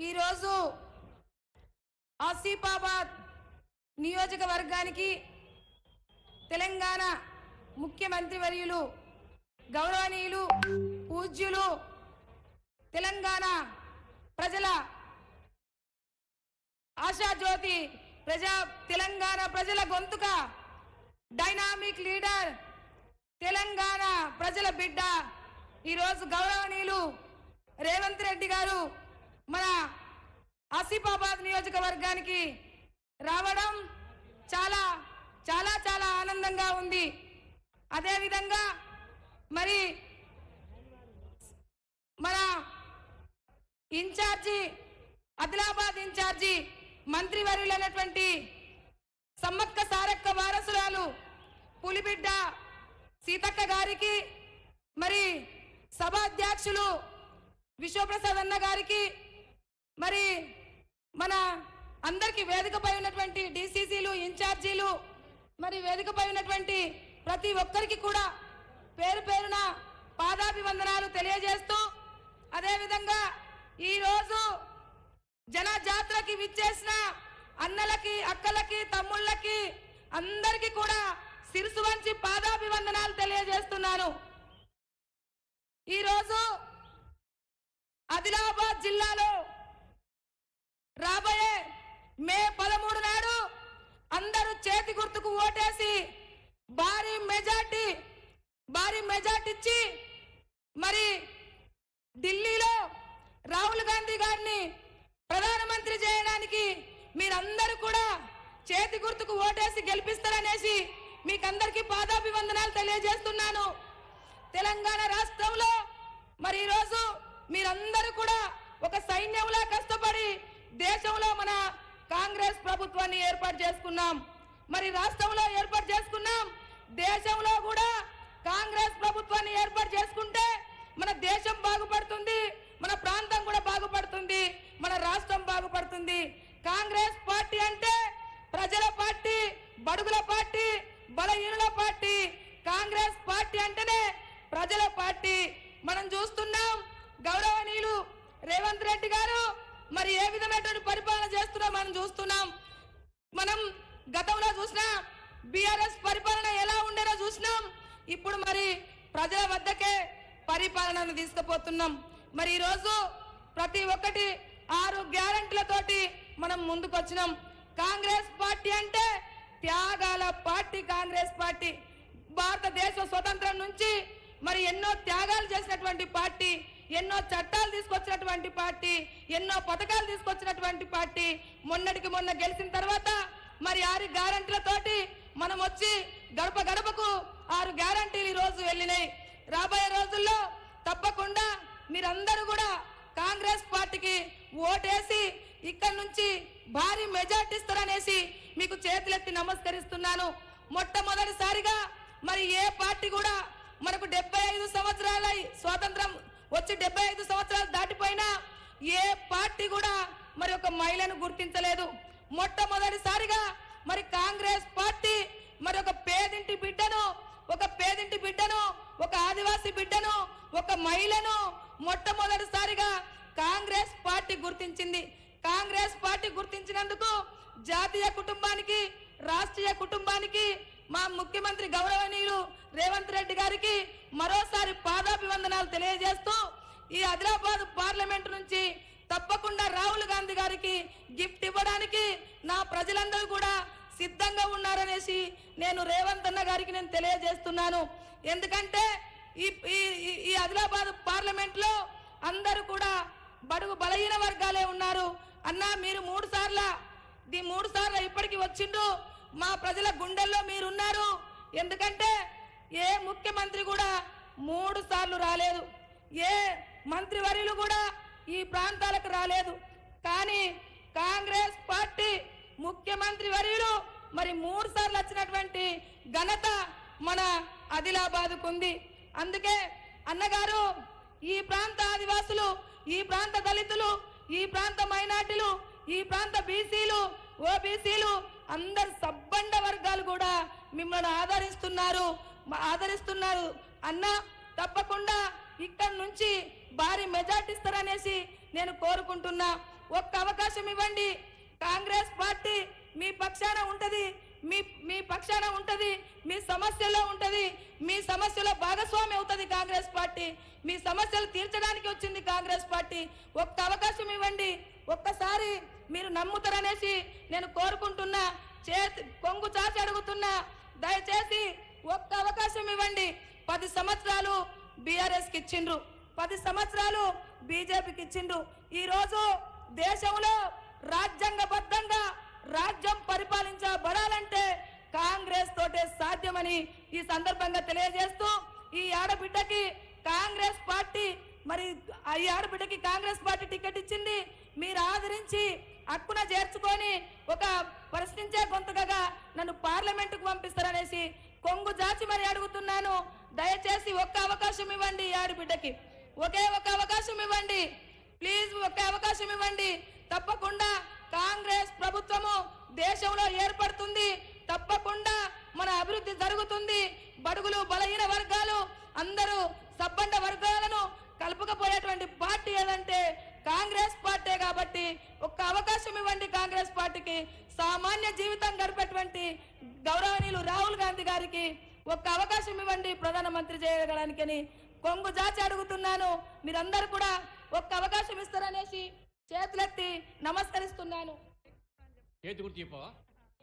ఈరోజు ఆసిఫాబాద్ నియోజకవర్గానికి తెలంగాణ ముఖ్యమంత్రి వర్యులు గౌరవనీయులు పూజ్యులు తెలంగాణ ప్రజల ఆశాజ్యోతి తెలంగాణ ప్రజల గొంతుక డైనామిక్ లీడర్ తెలంగాణ ప్రజల బిడ్డ ఈరోజు గౌరవనీయులు రేవంత్ రెడ్డి గారు మన ఆసిఫాబాద్ నియోజకవర్గానికి రావడం చాలా చాలా చాలా ఆనందంగా ఉంది. అదేవిధంగా మరి మన ఇన్ఛార్జి ఆదిలాబాద్ ఇన్ఛార్జి మంత్రివర్యులైనటువంటి సమ్మక్క సారక్క వారసురాలు పులిబిడ్డ సీతక్క గారికి, మరి సభాధ్యక్షులు విశ్వప్రసాద్ అన్న గారికి, మరి మన అందరికి వేదికపై ఉన్నటువంటి డిసిసిలు ఇన్ఛార్జీలు, మరి వేదికపై ఉన్నటువంటి ప్రతి ఒక్కరికి కూడా పేరు పేరున పాదాభివందనాలు తెలియజేస్తూ, అదేవిధంగా ఈరోజు జనజాతరకి విచ్చేసిన అన్నలకి అక్కలకి తమ్ముళ్ళకి అందరికీ కూడా శిరసు వంచి పాదాభివందనాలు తెలియజేస్తున్నాను. ఈరోజు ఆదిలాబాద్ జిల్లాలో రాబోయే మే 13 నాడు అందరూ చేతి గుర్తుకు ఓటేసి భారీ మెజార్టీ ఇచ్చి మరి ఢిల్లీలో రాహుల్ గాంధీ గారిని ప్రధానమంత్రి చేయడానికి మీరందరూ కూడా చేతి గుర్తుకు ఓటేసి గెలిపిస్తారనేసి మీకందరికీ పాదాభివందనాలు తెలియజేస్తున్నాను. తెలంగాణ రాష్ట్రంలో మరి ఈరోజు మీరందరూ కూడా ఒక సైన్యంలా కష్టపడి దేశంలో మన కాంగ్రెస్ ప్రభుత్వాన్ని ఏర్పాటు చేసుకున్నాం. మరి రాష్ట్రంలో ఏర్పాటు చేసుకున్నాం, దేశంలో కూడా కాంగ్రెస్ ప్రభుత్వాన్ని ఏర్పాటు చేసుకుంటే మన దేశం బాగుపడుతుంది, మన ప్రాంతం కూడా బాగుపడుతుంది, మన రాష్ట్రం బాగుపడుతుంది. కాంగ్రెస్ పార్టీ అంటే ప్రజల పార్టీ, బడుగుల పార్టీ, బలహీనుల పార్టీ. కాంగ్రెస్ పార్టీ అంటేనే ప్రజల పార్టీ. మనం చూస్తున్నాం గౌరవనీయులు రేవంత్ రెడ్డి గారు మరి ఏ విధమైనటువంటి పరిపాలన చేస్తున్నాం మనం చూస్తున్నాం. మనం గతంలో చూసిన బీఆర్ఎస్ పరిపాలన ఎలా ఉండేనో చూసినాం. ఇప్పుడు మరి ప్రజల వద్దకే పరిపాలనను తీసుకుపోతున్నాం. మరి ఈరోజు ప్రతి ఒక్కటి 6 గ్యారెంటీలతోటి మనం ముందుకొచ్చినాం. కాంగ్రెస్ పార్టీ అంటే త్యాగాల పార్టీ. కాంగ్రెస్ పార్టీ భారతదేశ స్వతంత్రం నుంచి మరి ఎన్నో త్యాగాలు చేసినటువంటి పార్టీ, ఎన్నో చట్టాలు తీసుకొచ్చినటువంటి పార్టీ, ఎన్నో పథకాలు తీసుకొచ్చినటువంటి పార్టీ. మొన్నటికి మొన్న గెలిచిన తర్వాత మరి 6 గ్యారెంటీలతోటి మనం వచ్చి గడప గడపకు 6 గ్యారెంటీలు ఈ రోజు వెళ్ళినాయి. రాబోయే రోజుల్లో తప్పకుండా మీరందరూ కూడా కాంగ్రెస్ పార్టీకి ఓటేసి ఇక్కడి నుంచి భారీ మెజార్టీ ఇస్తారనేసి మీకు చేతులెత్తి నమస్కరిస్తున్నాను. మొట్టమొదటిసారిగా మరి ఏ పార్టీ కూడా మనకు 75 సంవత్సరాల స్వాతంత్రం వచ్చి 75 సంవత్సరాలు దాటిపోయినా ఏ పార్టీ కూడా మరి ఒక మహిళను గుర్తించలేదు. మొట్టమొదటిసారిగా మరి కాంగ్రెస్ పార్టీ మరి ఒక పేదింటి బిడ్డను, ఒక ఆదివాసీ బిడ్డను, ఒక మహిళను మొట్టమొదటిసారిగా కాంగ్రెస్ పార్టీ గుర్తించింది. కాంగ్రెస్ పార్టీ గుర్తించినందుకు జాతీయ కుటుంబానికి, రాష్ట్రీయ కుటుంబానికి, మా ముఖ్యమంత్రి గౌరవనీయులు రేవంత్ రెడ్డి గారికి మరోసారి పాదాభివందనాలు తెలియజేస్తూ, ఈ ఆదిలాబాద్ పార్లమెంట్ నుంచి తప్పకుండా రాహుల్ గాంధీ గారికి గిఫ్ట్ ఇవ్వడానికి నా ప్రజలందరూ కూడా సిద్ధంగా ఉన్నారనేసి నేను రేవంత్ అన్న గారికి నేను తెలియజేస్తున్నాను. ఎందుకంటే ఈ ఆదిలాబాద్ పార్లమెంట్ లో అందరూ కూడా బడుగు బలహీన వర్గాలే ఉన్నారు. అన్న మీరు 3 సార్లు ఇప్పటికి వచ్చిండ్రు, మా ప్రజల గుండెల్లో మీరున్నారు. ఎందుకంటే ఏ ముఖ్యమంత్రి కూడా 3 సార్లు రాలేదు, ఏ మంత్రివర్యులు కూడా ఈ ప్రాంతాలకు రాలేదు. కానీ కాంగ్రెస్ పార్టీ ముఖ్యమంత్రి వర్యులు మరి 3 సార్లు వచ్చినటువంటి ఘనత మన ఆదిలాబాద్కు ఉంది. అందుకే అన్నగారు ఈ ప్రాంత ఆదివాసులు, ఈ ప్రాంత దళితులు, ఈ ప్రాంత మైనార్టీలు, ఈ ప్రాంత బీసీలు, ఓబీసీలు అందరు సబ్బండ వర్గాలు మిమ్మల్ని ఆదరిస్తున్నారు అన్న. తప్పకుండా ఇక్కడ నుంచి భారీ మెజార్టీ ఇస్తారనేసి నేను కోరుకుంటున్నా. ఒక్క అవకాశం ఇవ్వండి. కాంగ్రెస్ పార్టీ మీ పక్షాన ఉంటది, మీ పక్షాన ఉంటది, మీ సమస్యలో ఉంటది, మీ సమస్యలో భాగస్వామి అవుతుంది కాంగ్రెస్ పార్టీ. మీ సమస్యలు తీర్చడానికి వచ్చింది కాంగ్రెస్ పార్టీ. ఒక్క అవకాశం ఇవ్వండి. ఒక్కసారి మీరు నమ్ముతారనేసి నేను కోరుకుంటున్నా. కొంగు చాచి అడుగుతున్నా, దయచేసి ఒక్క అవకాశం ఇవ్వండి. 10 సంవత్సరాలు బీఆర్ఎస్కి ఇచ్చిండ్రు, 10 సంవత్సరాలు బీజేపీకి ఇచ్చిండ్రు. ఈరోజు దేశంలో రాజ్యాంగబద్ధంగా రాజ్యం పరిపాలించబడాలంటే కాంగ్రెస్ తోటే సాధ్యమని ఈ సందర్భంగా తెలియజేస్తూ, ఈ ఆడబిడ్డకి కాంగ్రెస్ పార్టీ టికెట్ ఇచ్చింది. మీరు ఆదరించి హక్కున చేర్చుకొని ఒక ప్రశ్నించే గొంతుకగా నన్ను పార్లమెంటుకు పంపిస్తారనేసి కొంగు జాచి మరి అడుగుతున్నాను. దయచేసి ఒక్క అవకాశం ఇవ్వండి. ఈ ఆడబిడ్డకి ఒకే ఒక అవకాశం ఇవ్వండి ప్లీజ్, ఒక్క అవకాశం ఇవ్వండి. తప్పకుండా కాంగ్రెస్ ప్రభుత్వము దేశంలో ఏర్పడుతుంది. తప్పకుండా మన అభివృద్ధి జరుగుతుంది. బడుగులు బలహీన వర్గాలు అందరూ సబ్బండ వర్గాలను కలుపుకపోయేటువంటి పార్టీ ఏదంటే కాంగ్రెస్ పార్టీ. కాబట్టి ఒక్క అవకాశం ఇవ్వండి కాంగ్రెస్ పార్టీకి. సామాన్య జీవితం గడిపేటువంటి గౌరవనీయులు రాహుల్ గాంధీ గారికి ఒక్క అవకాశం ఇవ్వండి ప్రధానమంత్రి చేయగలడానికి కొంగు జాచి అడుగుతున్నాను. మీరందరూ కూడా ఒక్క అవకాశం ఇస్తారనేసి చేతులెత్తి నమస్కరిస్తున్నాను. చేతి గుర్తు చెప్పవా?